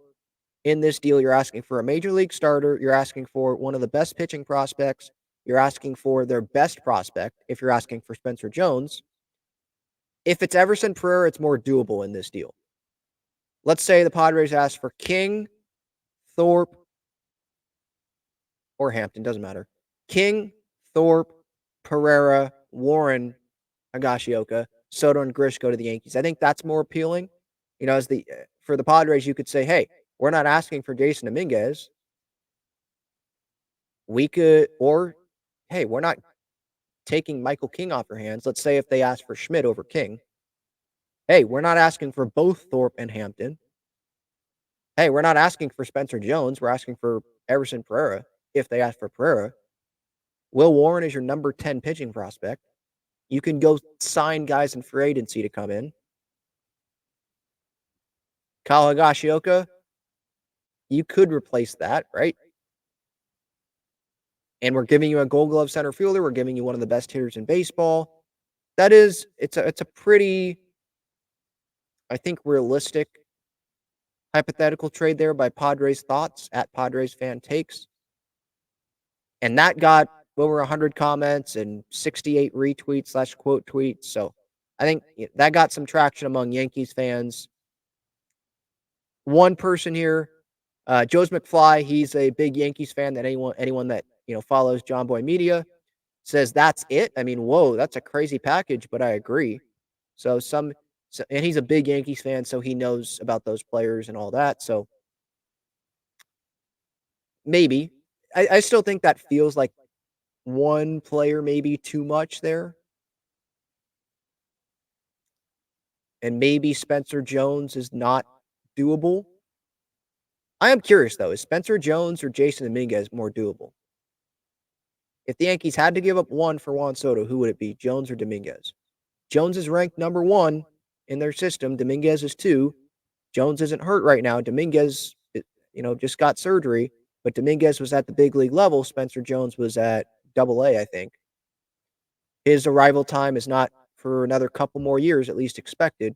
in this deal, you're asking for a major league starter, you're asking for one of the best pitching prospects, you're asking for their best prospect if you're asking for Spencer Jones. If it's Everson Pereira, it's more doable in this deal. Let's say the Padres ask for King, Thorpe, or Hampton, doesn't matter. King, Thorpe, Pereira, Warren, Higashioka, Soto, and Grish go to the Yankees. I think that's more appealing. As for the Padres, you could say, hey, we're not asking for Jason Dominguez. We could, or hey, we're not taking Michael King off your hands. Let's say if they ask for Schmidt over King. Hey, we're not asking for both Thorpe and Hampton. Hey, we're not asking for Spencer Jones. We're asking for Everson Pereira if they ask for Pereira. Will Warren is your number 10 pitching prospect. You can go sign guys in free agency to come in. Kyle Higashioka, you could replace that, right? And we're giving you a Gold Glove center fielder. We're giving you one of the best hitters in baseball. It's a pretty, I think, realistic hypothetical trade there by Padres Thoughts at Padres Fan Takes. And that got over 100 comments and 68 retweets / quote tweets. So I think that got some traction among Yankees fans. One person here, Joe's McFly, he's a big Yankees fan. That anyone that follows John Boy Media says that's it. I mean, whoa, that's a crazy package, but I agree. And he's a big Yankees fan, so he knows about those players and all that. So maybe I still think that feels like one player maybe too much there. And maybe Spencer Jones is not doable. I am curious, though. Is Spencer Jones or Jason Dominguez more doable? If the Yankees had to give up one for Juan Soto, who would it be, Jones or Dominguez? Jones is ranked number 1 in their system. Dominguez is 2. Jones isn't hurt right now. Dominguez, just got surgery, but Dominguez was at the big league level. Spencer Jones was at Double-A, I think. His arrival time is not for another couple more years, at least expected.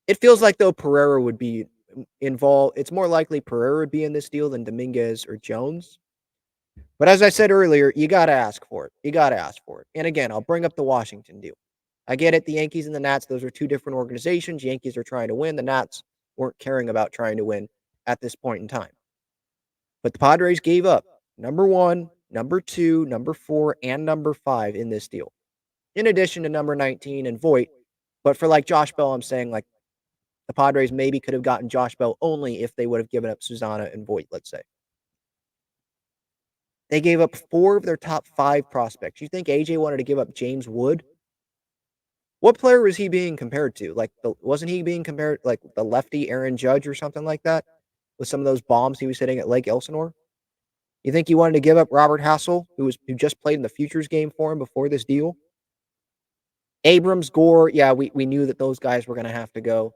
It feels like, though, Pereira would be involved. It's more likely Pereira would be in this deal than Dominguez or Jones. But as I said earlier, you got to ask for it. And again, I'll bring up the Washington deal. I get it. The Yankees and the Nats, those are 2 different organizations. Yankees are trying to win. The Nats weren't caring about trying to win at this point in time. But the Padres gave up number 1, number 2, number 4, and number 5 in this deal, in addition to number 19 and Voit. But for Josh Bell, I'm saying the Padres maybe could have gotten Josh Bell only if they would have given up Susana and Voit, let's say. They gave up 4 of their top 5 prospects. You think AJ wanted to give up James Wood? What player was he being compared to? Wasn't he being compared the lefty Aaron Judge or something like that? With some of those bombs he was hitting at Lake Elsinore? You think he wanted to give up Robert Hassel, who just played in the Futures game for him before this deal? Abrams, Gore, yeah, we knew that those guys were going to have to go.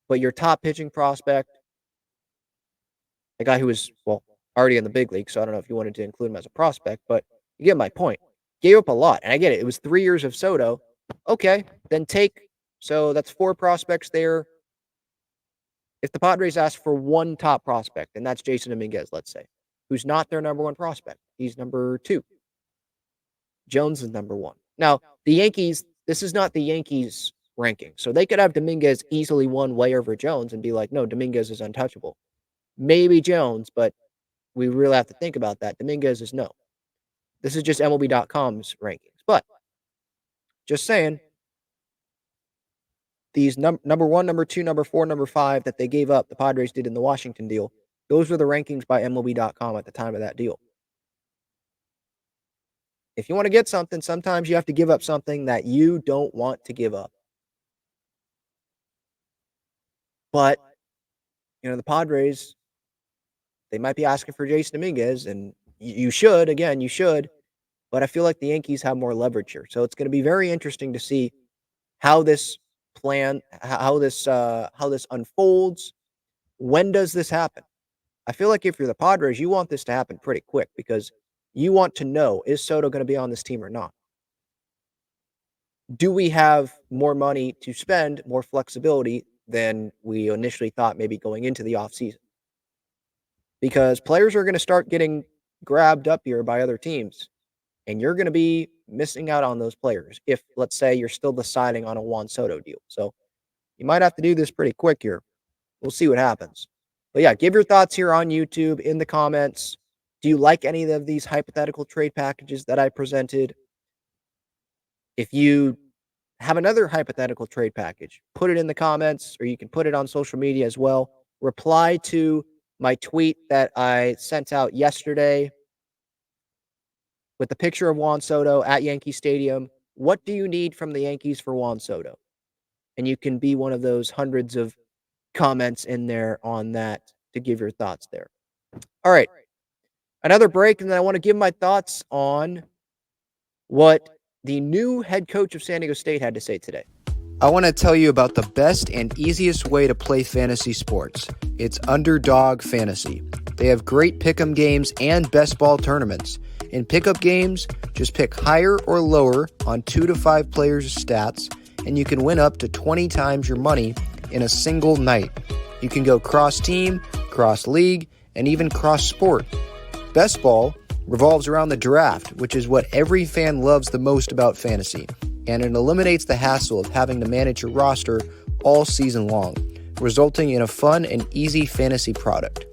But your top pitching prospect, a guy who was, already in the big league, so I don't know if you wanted to include him as a prospect, but you get my point. Gave up a lot, and I get it. It was 3 years of Soto. Okay, then so that's 4 prospects there. If the Padres ask for one top prospect, and that's Jason Dominguez, let's say, who's not their number 1 prospect. He's number 2. Jones is number 1. Now, the Yankees, this is not the Yankees ranking, so they could have Dominguez easily one way over Jones and be like, no, Dominguez is untouchable. Maybe Jones, but we really have to think about that. Dominguez is no. This is just MLB.com's rankings. But just saying, these number 1, number 2, number 4, number 5 that they gave up, the Padres did in the Washington deal, those were the rankings by MLB.com at the time of that deal. If you want to get something, sometimes you have to give up something that you don't want to give up. But, the Padres, they might be asking for Jason Dominguez, and you should, again, you should. But I feel like the Yankees have more leverage here. So it's going to be very interesting to see how this how this unfolds. When does this happen? I feel like if you're the Padres, you want this to happen pretty quick because you want to know, is Soto going to be on this team or not? Do we have more money to spend, more flexibility than we initially thought maybe going into the offseason? Because players are going to start getting grabbed up here by other teams, and you're going to be missing out on those players if, let's say, you're still deciding on a Juan Soto deal. So you might have to do this pretty quick here. We'll see what happens. But yeah, give your thoughts here on YouTube in the comments. Do you like any of these hypothetical trade packages that I presented? If you have another hypothetical trade package, put it in the comments, or you can put it on social media as well. Reply to my tweet that I sent out yesterday with the picture of Juan Soto at Yankee Stadium. What do you need from the Yankees for Juan Soto? And you can be one of those hundreds of comments in there on that to give your thoughts there. All right. Another break, and then I want to give my thoughts on what the new head coach of San Diego State had to say today. I want to tell you about the best and easiest way to play fantasy sports. It's Underdog Fantasy. They have great pick'em games and best ball tournaments. In pickup games, just pick higher or lower on 2 to 5 players' stats, and you can win up to 20 times your money in a single night. You can go cross-team, cross-league, and even cross-sport. Best ball revolves around the draft, which is what every fan loves the most about fantasy, and it eliminates the hassle of having to manage your roster all season long, resulting in a fun and easy fantasy product.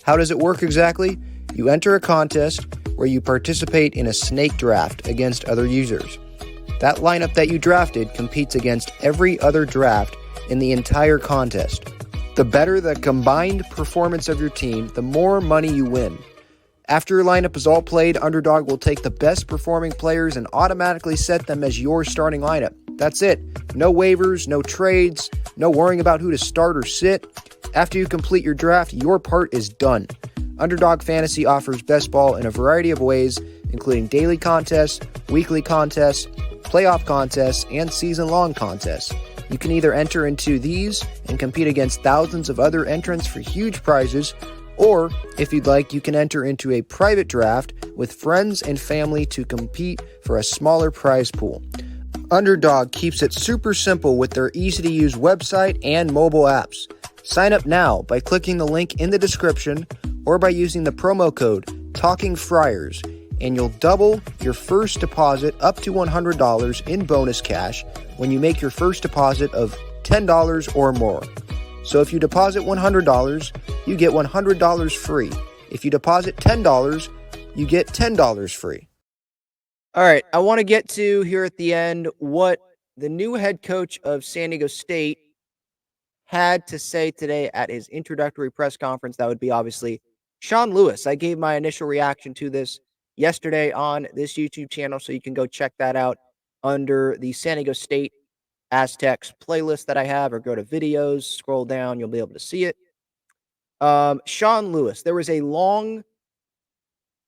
How does it work exactly? You enter a contest where you participate in a snake draft against other users. That lineup that you drafted competes against every other draft in the entire contest. The better the combined performance of your team, the more money you win. After your lineup is all played, Underdog will take the best performing players and automatically set them as your starting lineup. That's it. No waivers, no trades, no worrying about who to start or sit. After you complete your draft, your part is done. Underdog Fantasy offers best ball in a variety of ways, including daily contests, weekly contests, playoff contests, and season-long contests. You can either enter into these and compete against thousands of other entrants for huge prizes, or, if you'd like, you can enter into a private draft with friends and family to compete for a smaller prize pool. Underdog keeps it super simple with their easy-to-use website and mobile apps. Sign up now by clicking the link in the description or by using the promo code TALKINGFRIARS, and you'll double your first deposit up to $100 in bonus cash when you make your first deposit of $10 or more. So if you deposit $100, you get $100 free. If you deposit $10, you get $10 free. All right, I want to get to here at the end what the new head coach of San Diego State had to say today at his introductory press conference. That would be obviously Sean Lewis. I gave my initial reaction to this yesterday on this YouTube channel, so you can go check that out under the San Diego State Aztecs playlist that I have, or go to videos, scroll down, you'll be able to see it. Sean Lewis, there was a long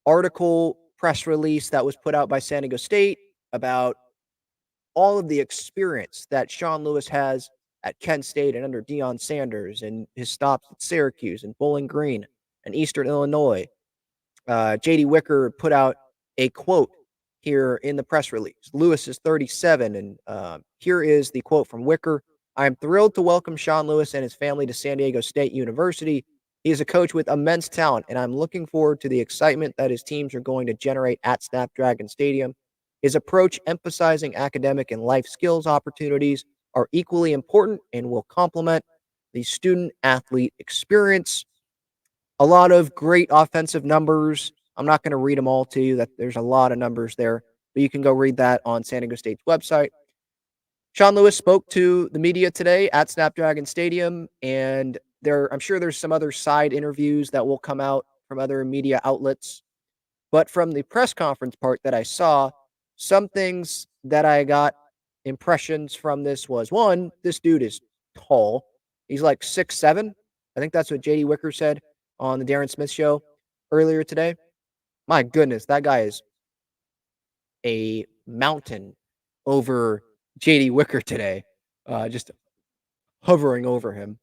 article press release that was put out by San Diego State about all of the experience that Sean Lewis has at Kent State and under Deion Sanders and his stops at Syracuse and Bowling Green and Eastern Illinois. J.D. Wicker put out a quote here in the press release. Lewis is 37, and here is the quote from Wicker. I am thrilled to welcome Sean Lewis and his family to San Diego State University. He is a coach with immense talent, and I'm looking forward to the excitement that his teams are going to generate at Snapdragon Stadium. His approach, emphasizing academic and life skills opportunities, are equally important and will complement the student-athlete experience. A lot of great offensive numbers. I'm not going to read them all to you. That there's a lot of numbers there, but you can go read that on San Diego State's website. Sean Lewis spoke to the media today at Snapdragon Stadium, and I'm sure there's some other side interviews that will come out from other media outlets. But from the press conference part that I saw, some things that I got impressions from this was one, this dude is tall. He's like 6'7". I think that's what JD Wicker said on the Darren Smith show earlier today. My goodness, that guy is a mountain over JD Wicker today. Just hovering over him.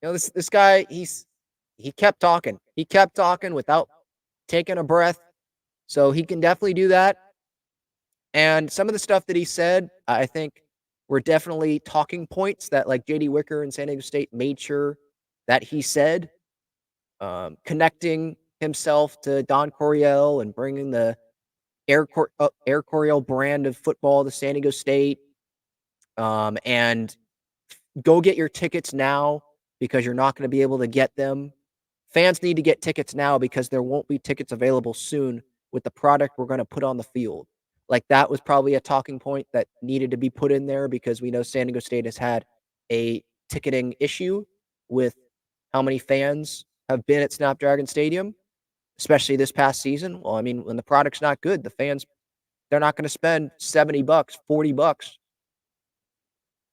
This guy, he kept talking. He kept talking without taking a breath. So he can definitely do that. And some of the stuff that he said, I think were definitely talking points that like JD Wicker and San Diego State made sure that he said, connecting himself to Don Coryell and bringing the Air Coryell brand of football to San Diego State. And go get your tickets now because you're not going to be able to get them. Fans need to get tickets now because there won't be tickets available soon with the product we're going to put on the field. Like that was probably a talking point that needed to be put in there because we know San Diego State has had a ticketing issue with how many fans have been at Snapdragon Stadium, especially this past season. Well, I mean, when the product's not good, the fans, they're not going to spend $70, $40.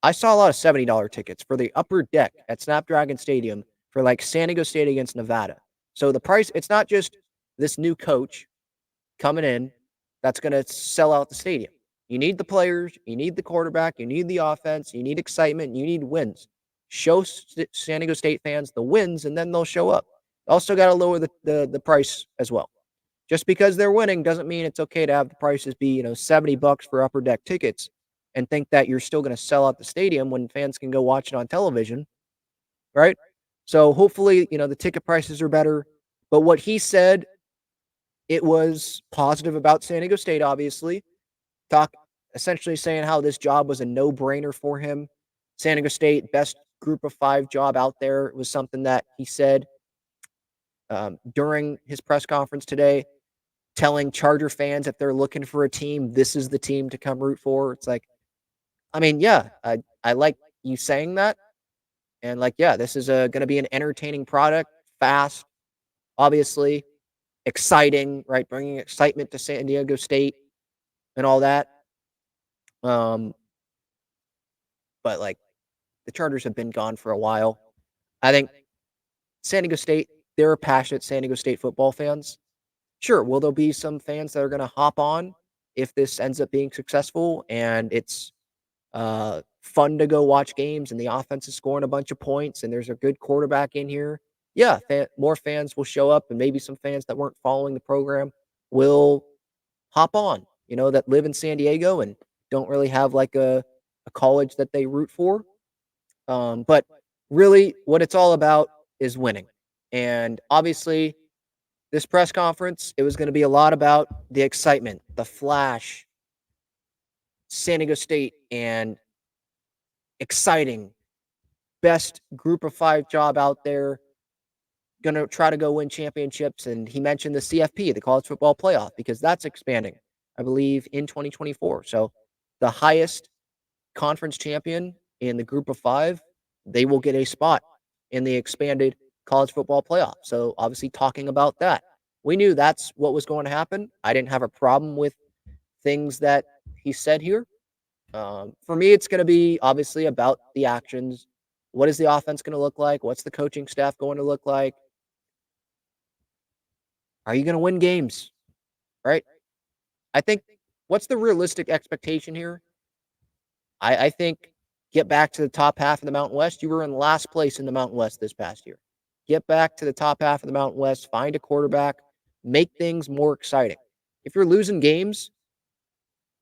I saw a lot of $70 tickets for the upper deck at Snapdragon Stadium for like San Diego State against Nevada. So the price, it's not just this new coach coming in that's going to sell out the stadium. You need the players, you need the quarterback, you need the offense, you need excitement, you need wins. Show San Diego State fans the wins, and then they'll show up. Also got to lower the price as well. Just because they're winning doesn't mean it's okay to have the prices be, $70 for upper deck tickets and think that you're still going to sell out the stadium when fans can go watch it on television, right? So hopefully, the ticket prices are better. But what he said, it was positive about San Diego State, obviously. Essentially saying how this job was a no-brainer for him. San Diego State, best group of 5 job out there, was something that he said during his press conference today, telling Charger fans if they're looking for a team, this is the team to come root for. It's like, I mean, yeah, I like you saying that. And like, yeah, this is going to be an entertaining product, fast, obviously, exciting, right? Bringing excitement to San Diego State and all that. But like, the Chargers have been gone for a while. I think San Diego State, they're passionate San Diego State football fans. Sure, will there be some fans that are going to hop on if this ends up being successful and it's fun to go watch games and the offense is scoring a bunch of points and there's a good quarterback in here? Yeah, more fans will show up, and maybe some fans that weren't following the program will hop on, that live in San Diego and don't really have like a college that they root for. But really, what it's all about is winning. And obviously, this press conference, it was going to be a lot about the excitement, the flash, San Diego State, and exciting, best group of 5 job out there, going to try to go win championships. And he mentioned the CFP, the College Football Playoff, because that's expanding, I believe, in 2024. So the highest conference champion in the group of 5, they will get a spot in the expanded College Football Playoff. So obviously talking about that, we knew that's what was going to happen. I didn't have a problem with things that he said here. For me, it's going to be obviously about the actions. What is the offense going to look like? What's the coaching staff going to look like? Are you going to win games? Right? I think what's the realistic expectation here? I think get back to the top half of the Mountain West. You were in last place in the Mountain West this past year. Get back to the top half of the Mountain West, find a quarterback, make things more exciting. If you're losing games,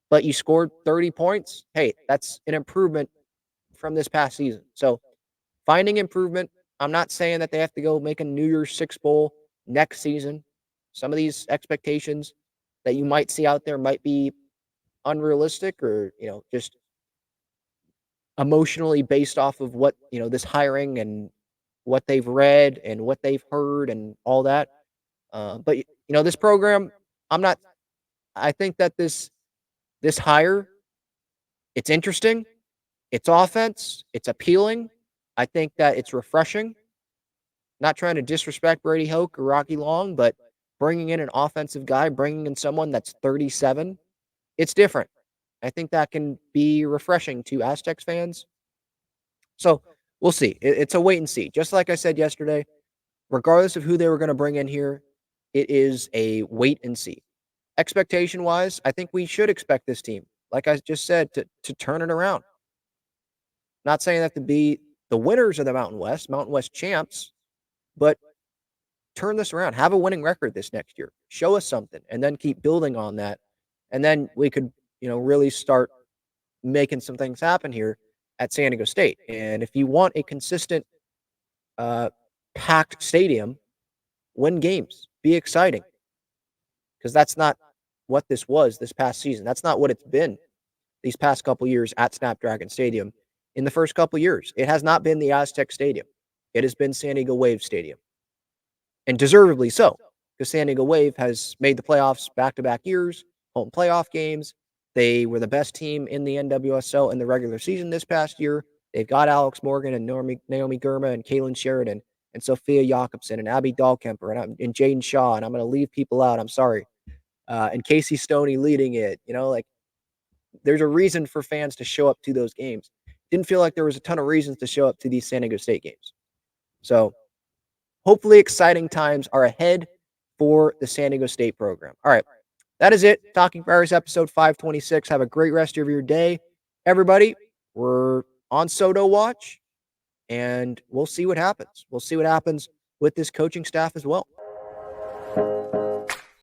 but you scored 30 points, hey, that's an improvement from this past season. So finding improvement. I'm not saying that they have to go make a New Year's Six Bowl next season. Some of these expectations that you might see out there might be unrealistic or, just emotionally based off of what, this hiring and what they've read and what they've heard and all that. But this program, I think that this hire, it's interesting. It's offense. It's appealing. I think that it's refreshing. Not trying to disrespect Brady Hoke or Rocky Long, but bringing in an offensive guy, bringing in someone that's 37, it's different. I think that can be refreshing to Aztecs fans. So we'll see. It's a wait and see. Just like I said yesterday, regardless of who they were going to bring in here, it is a wait and see. Expectation wise, I think we should expect this team, like I just said, to turn it around. Not saying that to be the winners of the Mountain West champs, but turn this around. Have a winning record this next year. Show us something, and then keep building on that. And then we could, really start making some things happen here at San Diego State. And if you want a consistent, packed stadium, win games, be exciting, because that's not what this was this past season. That's not what it's been these past couple years at Snapdragon Stadium. In the first couple years, it has not been the Aztec Stadium. It has been San Diego Wave Stadium, and deservedly so, because San Diego Wave has made the playoffs back-to-back years, home playoff games. They were the best team in the NWSL in the regular season this past year. They've got Alex Morgan and Naomi Gurma and Kaylin Sheridan and Sophia Jakobsen and Abby Dahlkemper and Jaden Shaw, and I'm going to leave people out. I'm sorry. And Casey Stoney leading it. Like, there's a reason for fans to show up to those games. Didn't feel like there was a ton of reasons to show up to these San Diego State games. So hopefully exciting times are ahead for the San Diego State program. All right. That is it. Talking Friars episode 526. Have a great rest of your day. Everybody, we're on Soto watch, and we'll see what happens. We'll see what happens with this coaching staff as well.